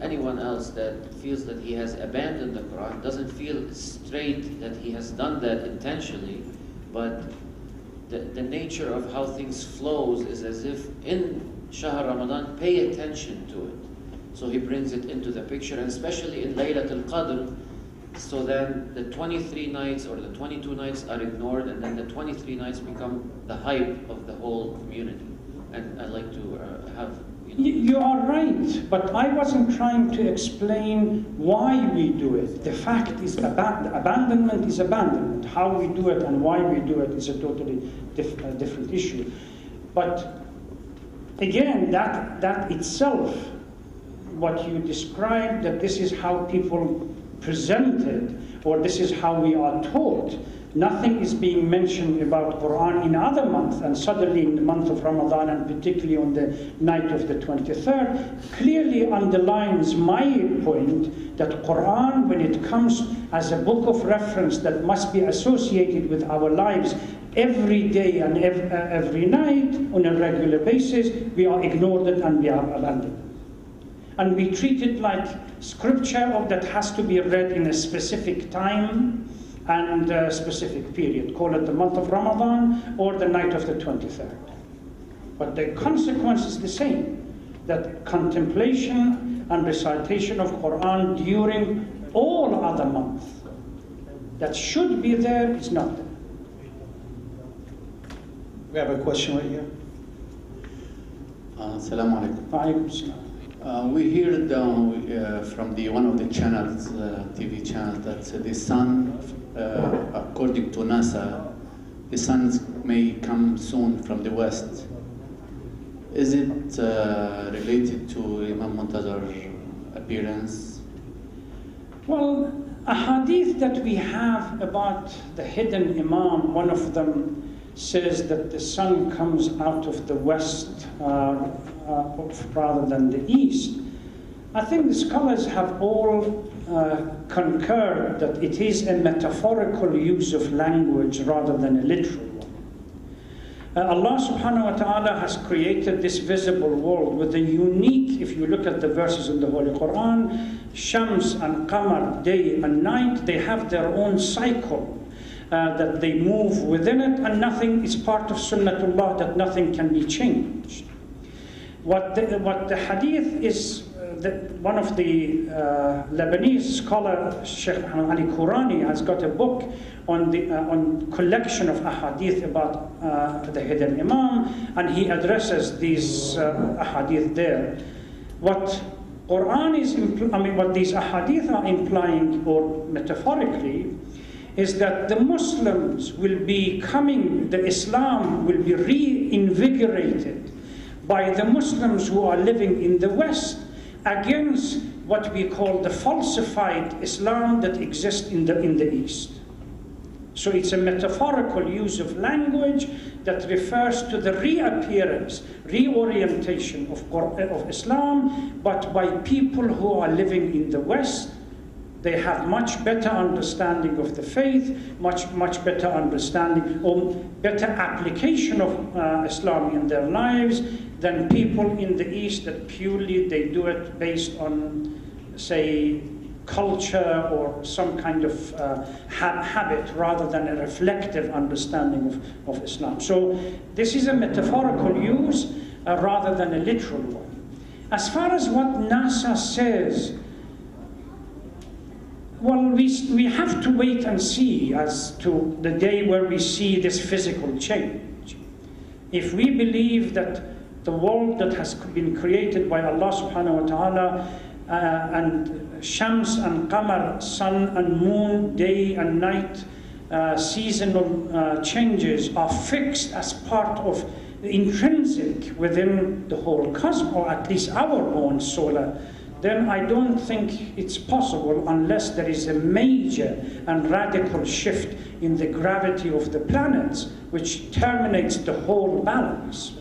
anyone else that feels that he has abandoned the Quran doesn't feel straight that he has done that intentionally, but the nature of how things flows is as if in Shahr Ramadan, pay attention to it. So he brings it into the picture, and especially in Laylat al-Qadr, so then the 23 nights or the 22 nights are ignored, and then the 23 nights become the hype of the whole community. And I'd like to have, You are right, but I wasn't trying to explain why we do it. The fact is abandonment is abandonment. How we do it and why we do it is a totally different issue. But again, that itself, what you described, that this is how people presented, or this is how we are taught. Nothing is being mentioned about Quran in other months, and suddenly in the month of Ramadan, and particularly on the night of the 23rd, clearly underlines my point that Quran, when it comes as a book of reference that must be associated with our lives every day and every night on a regular basis, we are ignored it and we are abandoned. And we treat it like scripture that has to be read in a specific time and a specific period. Call it the month of Ramadan or the night of the 23rd. But the consequence is the same, that contemplation and recitation of Quran during all other months that should be there is not there. We have a question right here. Assalamu alaikum. Wa alaikum salam. We heard from one of the channels, TV channels, that the sun, according to NASA, the sun may come soon from the west. Is it related to Imam Muntazar's appearance? Well, a hadith that we have about the hidden Imam, one of them says that the sun comes out of the west rather than the east. I think the scholars have all concurred that it is a metaphorical use of language rather than a literal one. Allah subhanahu wa ta'ala has created this visible world with a unique, if you look at the verses in the Holy Quran, Shams and Qamar, day and night, they have their own cycle. That they move within it, and nothing is part of Sunnatullah, that nothing can be changed. What the hadith is one of the Lebanese scholar, Sheikh Muhammad Ali Qurani, has got a book on collection of ahadith about the hidden Imam, and he addresses these ahadith there. What Quran is, what these ahadith are implying, or metaphorically, is that the Muslims will be coming, the Islam will be reinvigorated by the Muslims who are living in the West against what we call the falsified Islam that exists in the East. So it's a metaphorical use of language that refers to the reappearance, reorientation of Islam, but by people who are living in the West. They have much better understanding of the faith, much better understanding or better application of Islam in their lives than people in the East that purely they do it based on, say, culture or some kind of habit rather than a reflective understanding of Islam. So this is a metaphorical use rather than a literal one. As far as what NASA says, well, we have to wait and see as to the day where we see this physical change. If we believe that the world that has been created by Allah subhanahu wa ta'ala and Shams and Qamar, sun and moon, day and night, seasonal changes are fixed as part of the intrinsic within the whole cosmos, or at least our own solar, then I don't think it's possible unless there is a major and radical shift in the gravity of the planets, which terminates the whole balance.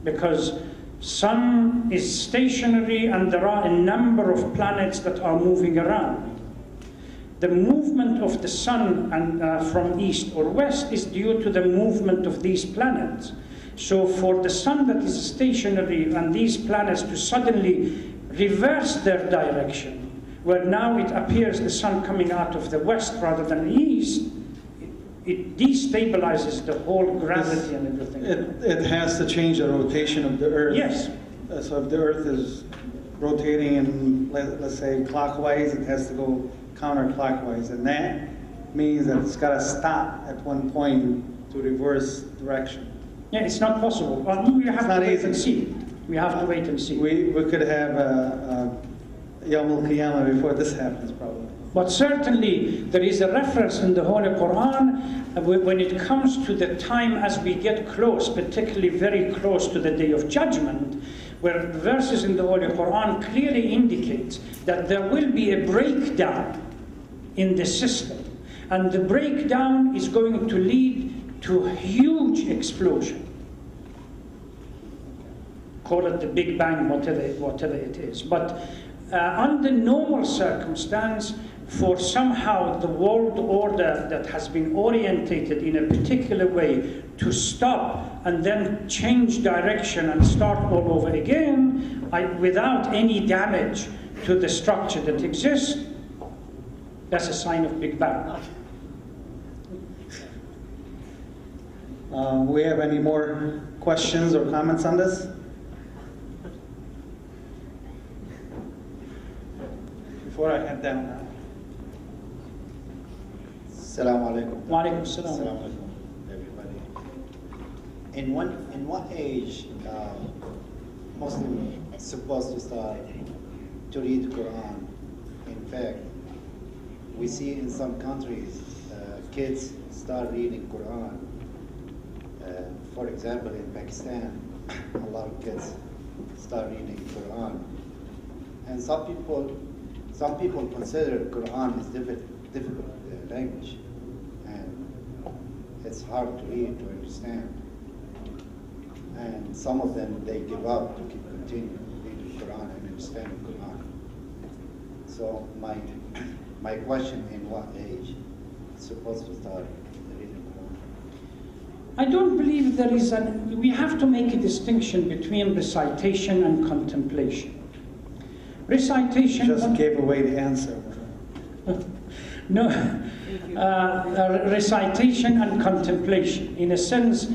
Because sun is stationary and there are a number of planets that are moving around. The movement of the sun and, from east or west is due to the movement of these planets. So for the sun that is stationary and these planets to suddenly reverse their direction, where now it appears the sun coming out of the west rather than the east, it destabilizes the whole gravity and everything. It has to change the rotation of the Earth. Yes. So if the Earth is rotating in, let's say, clockwise, it has to go counterclockwise. And that means that it's got to stop at one point to reverse direction. Yeah, it's not possible. Well, we have to wait and see. We have to wait and see. We could have Yawm al-Qiyamah before this happens, probably. But certainly there is a reference in the Holy Quran when it comes to the time as we get close, particularly very close to the Day of Judgment, where verses in the Holy Quran clearly indicate that there will be a breakdown in the system. And the breakdown is going to lead to a huge explosion. Call it the Big Bang, whatever it is. But under normal circumstance, for somehow the world order that has been orientated in a particular way to stop and then change direction and start all over again, without any damage to the structure that exists, that's a sign of Big Bang. We have any more questions or comments on this? Before I head down now. Assalamu alaikum. Wa alaikum assalam. Assalamu alaikum, everybody. In what age Muslim is supposed to start to read Quran? In fact, we see in some countries kids start reading Quran. For example, in Pakistan, a lot of kids start reading Quran, and some people consider Quran is difficult language, and it's hard to read, to understand. And some of them, they give up to keep continuing reading Quran and understanding Quran. So my question, in what age is supposed to start reading Quran? I don't believe there is we have to make a distinction between recitation and contemplation. Recitation... You just gave away the answer. No, recitation and contemplation. In a sense,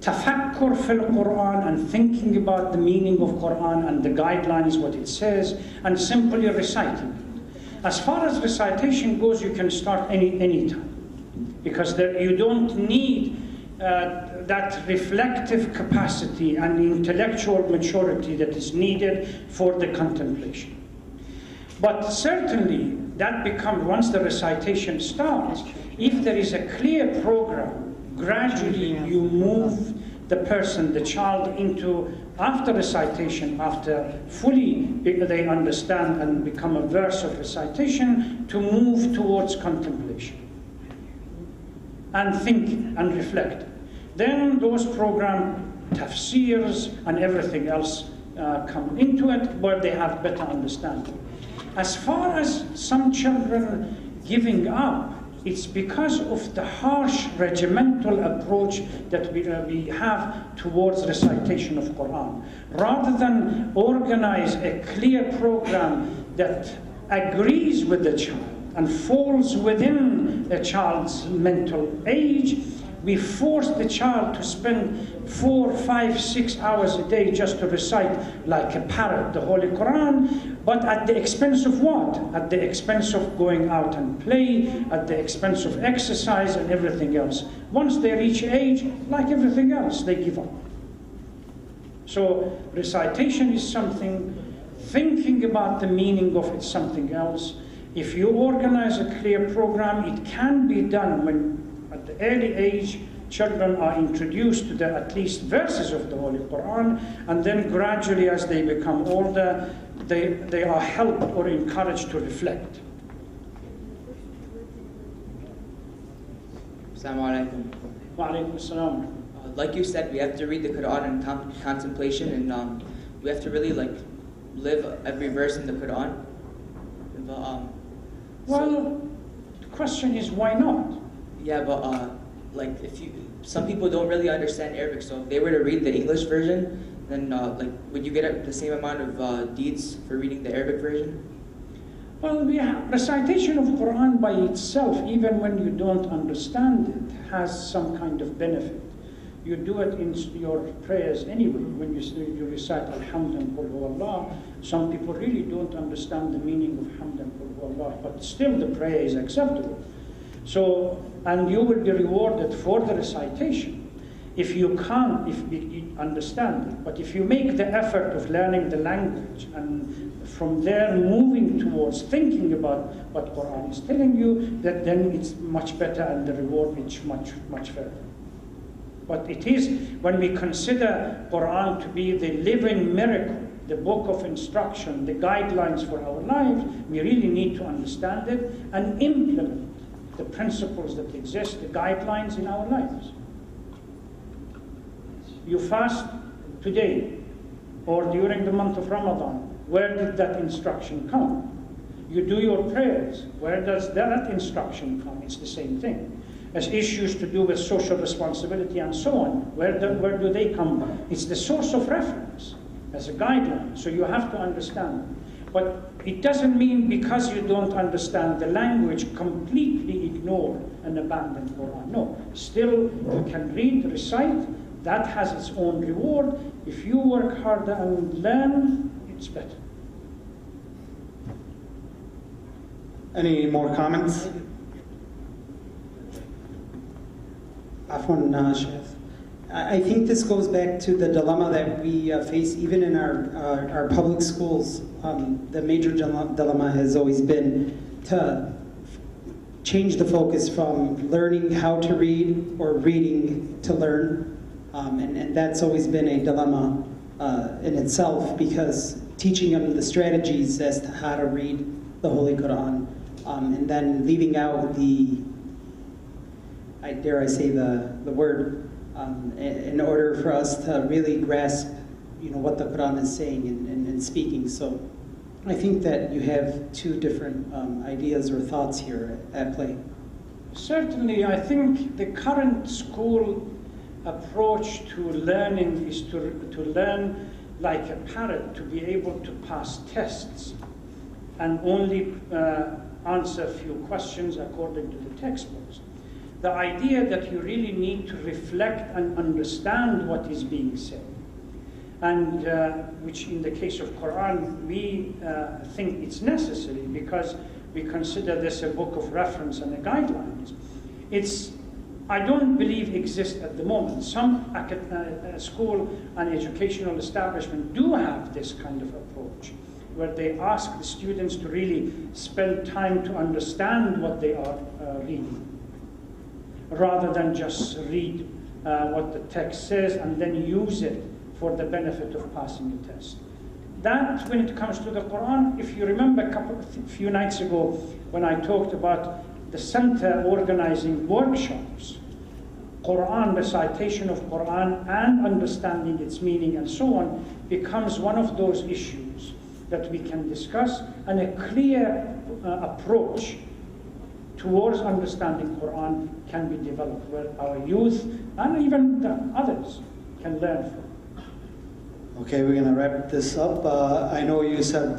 tafakkur fil Quran and thinking about the meaning of Quran and the guidelines, what it says, and simply reciting it. As far as recitation goes, you can start any time, because you don't need that reflective capacity and intellectual maturity that is needed for the contemplation. But certainly, that becomes, once the recitation starts, if there is a clear program, gradually you move the person, the child, into, after recitation, after fully they understand and become a verse of recitation, to move towards contemplation and think and reflect. Then those programs, tafsirs and everything else come into it, where they have better understanding. As far as some children giving up, it's because of the harsh regimental approach that we have towards recitation of Quran. Rather than organize a clear program that agrees with the child and falls within the child's mental age, we force the child to spend 4, 5, 6 hours a day just to recite like a parrot the Holy Quran, but at the expense of what? At the expense of going out and play, at the expense of exercise and everything else. Once they reach age, like everything else, they give up. So recitation is something, thinking about the meaning of it is something else. If you organize a clear program, it can be done when at the early age, children are introduced to the at least verses of the Holy Quran, and then gradually as they become older, they are helped or encouraged to reflect. Assalamu alaikum. Wa alaikum assalam. Like you said, we have to read the Quran in contemplation, and we have to really live every verse in the Quran. Well, the question is, why not? Yeah, but some people don't really understand Arabic, so if they were to read the English version, then would you get the same amount of deeds for reading the Arabic version? Well, recitation of Quran by itself, even when you don't understand it, has some kind of benefit. You do it in your prayers anyway. When you recite Alhamd and Qul Huwallah, some people really don't understand the meaning of Hamd and Qul Huwallah, but still the prayer is acceptable. So, and you will be rewarded for the recitation. If you can't, if you understand it, but if you make the effort of learning the language and from there moving towards thinking about what Quran is telling you, then it's much better and the reward is much further. But it is, when we consider Quran to be the living miracle, the book of instruction, the guidelines for our lives, we really need to understand it and implement the principles that exist, the guidelines in our lives. You fast today or during the month of Ramadan. Where did that instruction come? You do your prayers. Where does that instruction come? It's the same thing. As issues to do with social responsibility and so on, where do they come? It's the source of reference as a guideline. So you have to understand. But it doesn't mean because you don't understand the language, completely ignore and abandon Quran. No, still you can read, recite. That has its own reward. If you work harder and learn, it's better. Any more comments? Afwan, Sheikh. I think this goes back to the dilemma that we face even in our public schools. The major dilemma has always been to change the focus from learning how to read or reading to learn. And that's always been a dilemma in itself, because teaching them the strategies as to how to read the Holy Quran, and then leaving out dare I say the word, in order for us to really grasp, what the Quran is saying and speaking. So I think that you have two different ideas or thoughts here at play. Certainly, I think the current school approach to learning is to learn like a parrot, to be able to pass tests and only answer a few questions according to the textbooks. the idea that you really need to reflect and understand what is being said. And which in the case of Quran, we think it's necessary because we consider this a book of reference and a guidelines. I don't believe exists at the moment. Some school and educational establishment do have this kind of approach, where they ask the students to really spend time to understand what they are reading, rather than just read what the text says and then use it for the benefit of passing a test. That, when it comes to the Quran, if you remember a few nights ago when I talked about the center organizing workshops, Quran, recitation of Quran and understanding its meaning and so on becomes one of those issues that we can discuss, and a clear approach towards understanding Quran can be developed, where our youth and even the others can learn from. Okay, we're going to wrap this up. I know you said,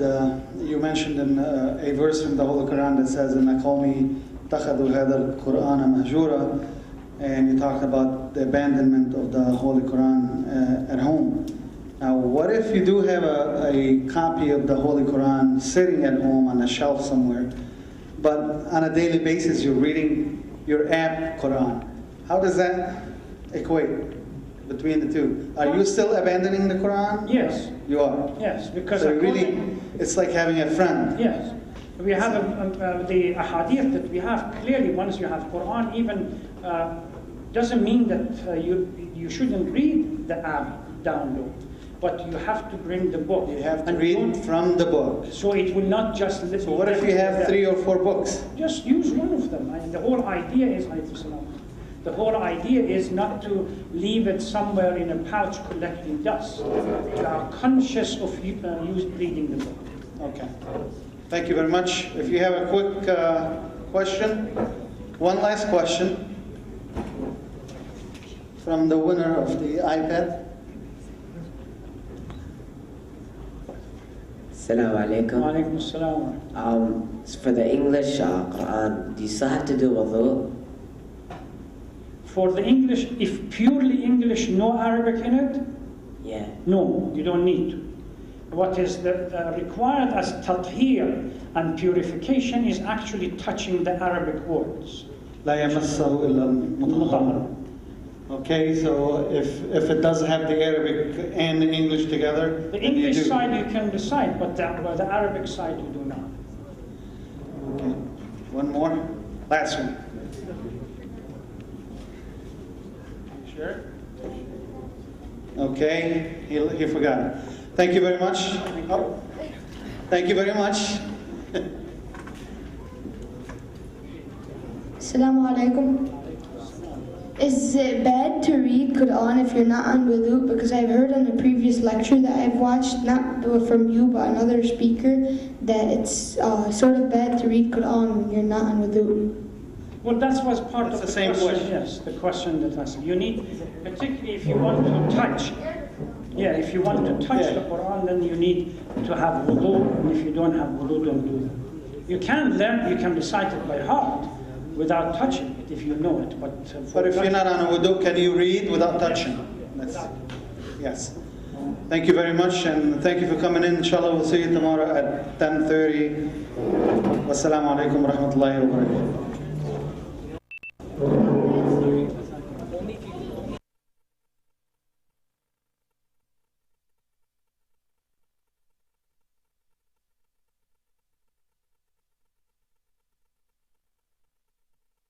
you mentioned in a verse from the Holy Quran that says, إِنَّ قَوْمِي اتَّخَذُوا هَذَا الْقُرْآنَ مَهْجُورًا, and you talked about the abandonment of the Holy Quran at home. Now, what if you do have a copy of the Holy Quran sitting at home on a shelf somewhere, but on a daily basis you're reading your app Quran? How does that equate between the two? Are you still abandoning the Quran? Yes. You are? Yes, because so really, it's like having a friend. Yes. We have the ahadith that we have clearly. Once you have Quran, even doesn't mean that you shouldn't read the app download, but you have to bring the book. You have to read from the book. So it will not just. So what if you have 3 or 4 books? Just use one of them. And the whole idea is, not to leave it somewhere in a pouch collecting dust. You are conscious of reading the book. Okay. Thank you very much. If you have a quick question, one last question from the winner of the iPad. Assalamu alaikum. Wa alaikum assalam. For the English Quran, do you still have to do wudu? For the English, if purely English, no Arabic in it? Yeah. No, you don't need to. What is required as tathir and purification is actually touching the Arabic words. لا يمسه إلا المطهر. Okay, so if it does have the Arabic and the English together, the English side you can decide, but the Arabic side you do not. Okay. One more, last one. Sure. Okay, he forgot it. Thank you very much. Oh, thank you very much. Assalamu alaikum. Is it bad to read Quran if you're not on wudu? Because I've heard in a previous lecture that I've watched, not from you but another speaker, that it's sort of bad to read Quran when you're not on wudu. Well, that was part of the same question. Yes, the question that I said. You need, particularly if you want to touch. Yeah, if you want to touch the Quran, then you need to have wudu. And if you don't have wudu, don't do that. You can learn, you can recite it by heart without touching it if you know it. But if you're not on a wudu, can you read without touching? Yes. Thank you very much, and thank you for coming in. Inshallah, we'll see you tomorrow at 10:30. Wassalamu alaikum wa rahmatullahi wa barakatuh.